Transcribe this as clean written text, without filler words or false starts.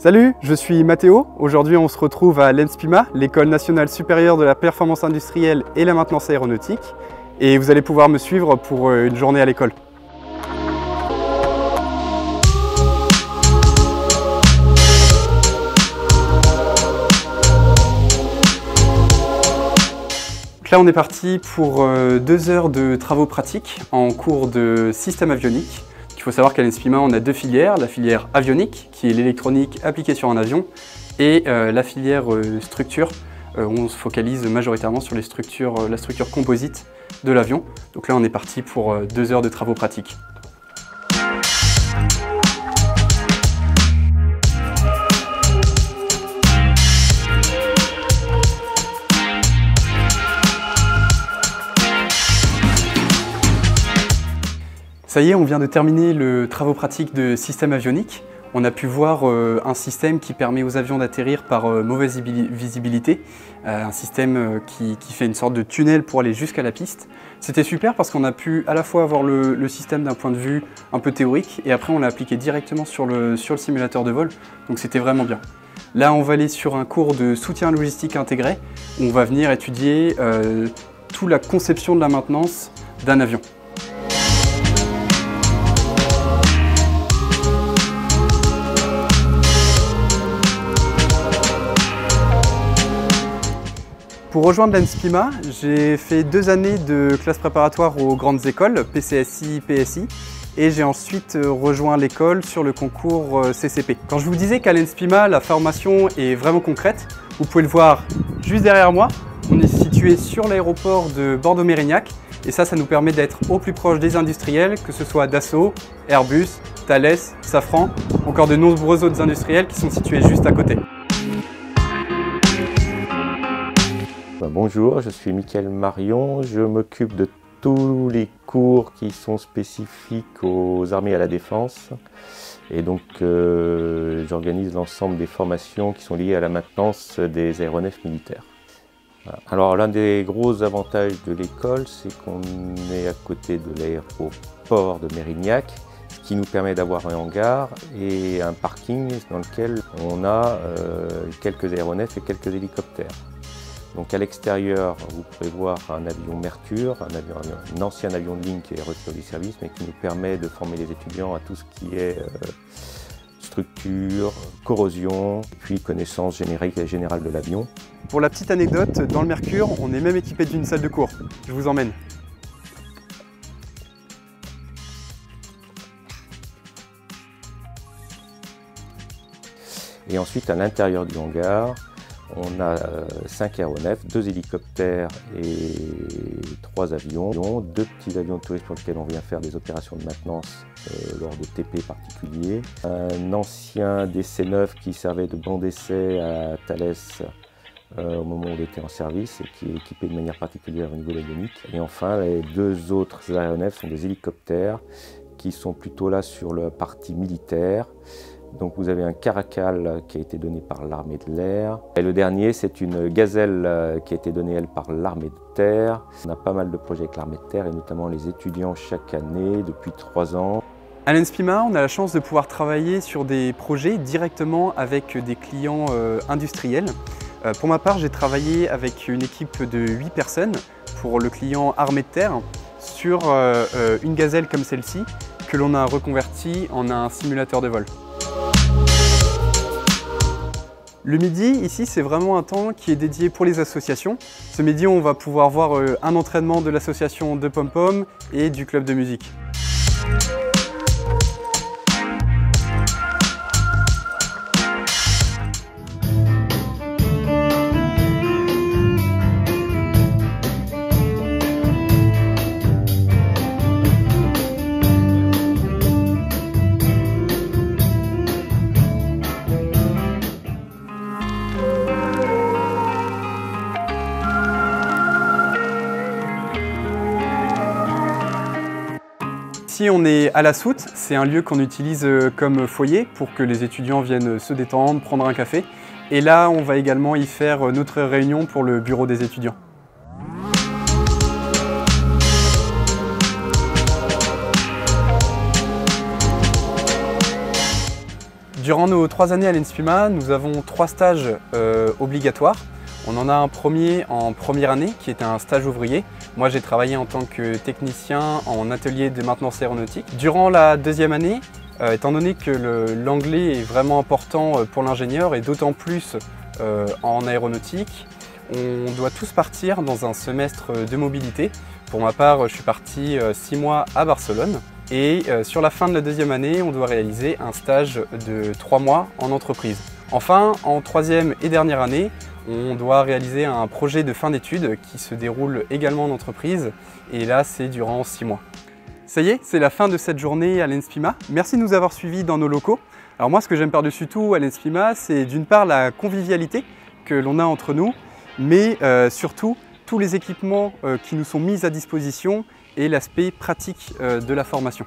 Salut, je suis Mathéo. Aujourd'hui, on se retrouve à l'ENSPIMA, l'École nationale supérieure de la performance industrielle et la maintenance aéronautique. Et vous allez pouvoir me suivre pour une journée à l'école. Donc là, on est parti pour 2 heures de travaux pratiques en cours de système avionique. Il faut savoir qu'à l'ENSPIMA, on a 2 filières, la filière avionique, qui est l'électronique appliquée sur un avion, et la filière structure, où on se focalise majoritairement sur la structure composite de l'avion. Donc là, on est parti pour 2 heures de travaux pratiques. Ça y est, on vient de terminer le travaux pratiques de système avionique. On a pu voir un système qui permet aux avions d'atterrir par mauvaise visibilité, un système qui fait une sorte de tunnel pour aller jusqu'à la piste. C'était super parce qu'on a pu à la fois avoir le système d'un point de vue un peu théorique et après on l'a appliqué directement sur le simulateur de vol, donc c'était vraiment bien. Là, on va aller sur un cours de soutien logistique intégré où on va venir étudier toute la conception de la maintenance d'un avion. Pour rejoindre l'ENSPIMA, j'ai fait 2 années de classe préparatoire aux grandes écoles, PCSI, PSI, et j'ai ensuite rejoint l'école sur le concours CCP. Quand je vous disais qu'à l'ENSPIMA, la formation est vraiment concrète, vous pouvez le voir juste derrière moi. On est situé sur l'aéroport de Bordeaux-Mérignac, et ça nous permet d'être au plus proche des industriels, que ce soit Dassault, Airbus, Thales, Safran, encore de nombreux autres industriels qui sont situés juste à côté. Bonjour, je suis Michael Marion, je m'occupe de tous les cours qui sont spécifiques aux armées et à la défense et donc j'organise l'ensemble des formations qui sont liées à la maintenance des aéronefs militaires. Voilà. Alors l'un des gros avantages de l'école, c'est qu'on est à côté de l'aéroport de Mérignac, ce qui nous permet d'avoir un hangar et un parking dans lequel on a quelques aéronefs et quelques hélicoptères. Donc à l'extérieur, vous pouvez voir un avion Mercure, un ancien avion de ligne qui est retiré du service, mais qui nous permet de former les étudiants à tout ce qui est structure, corrosion, puis connaissance générale de l'avion. Pour la petite anecdote, dans le Mercure, on est même équipé d'une salle de cours. Je vous emmène. Et ensuite, à l'intérieur du hangar, on a 5 aéronefs, 2 hélicoptères et 3 avions, 2 petits avions de tourisme pour lesquels on vient faire des opérations de maintenance lors de TP particuliers, un ancien DC-9 qui servait de banc d'essai à Thales au moment où il était en service et qui est équipé de manière particulière au niveau de l'avionique. Et enfin, les 2 autres aéronefs sont des hélicoptères qui sont plutôt là sur la partie militaire. Donc vous avez un Caracal qui a été donné par l'armée de l'air. Et le dernier, c'est une Gazelle qui a été donnée, elle, par l'armée de terre. On a pas mal de projets avec l'armée de terre et notamment les étudiants chaque année depuis 3 ans. À l'ENSPIMA, on a la chance de pouvoir travailler sur des projets directement avec des clients industriels. Pour ma part, j'ai travaillé avec une équipe de 8 personnes pour le client armée de terre sur une Gazelle comme celle-ci que l'on a reconvertie en un simulateur de vol. Le midi, ici, c'est vraiment un temps qui est dédié pour les associations. Ce midi, on va pouvoir voir un entraînement de l'association de Pom-Pom et du club de musique. Ici, on est à la Soute, c'est un lieu qu'on utilise comme foyer pour que les étudiants viennent se détendre, prendre un café. Et là, on va également y faire notre réunion pour le bureau des étudiants. Durant nos 3 années à l'ENSPIMA, nous avons 3 stages obligatoires. On en a un premier en première année qui est un stage ouvrier. Moi j'ai travaillé en tant que technicien en atelier de maintenance aéronautique. Durant la deuxième année, étant donné que l'anglais est vraiment important pour l'ingénieur et d'autant plus en aéronautique, on doit tous partir dans un semestre de mobilité. Pour ma part, je suis parti 6 mois à Barcelone. Et sur la fin de la deuxième année, on doit réaliser un stage de 3 mois en entreprise. Enfin, en troisième et dernière année, on doit réaliser un projet de fin d'études qui se déroule également en entreprise. Et là, c'est durant 6 mois. Ça y est, c'est la fin de cette journée à l'ENSPIMA. Merci de nous avoir suivis dans nos locaux. Alors moi, ce que j'aime par-dessus tout à l'ENSPIMA, c'est d'une part la convivialité que l'on a entre nous, mais surtout tous les équipements qui nous sont mis à disposition et l'aspect pratique de la formation.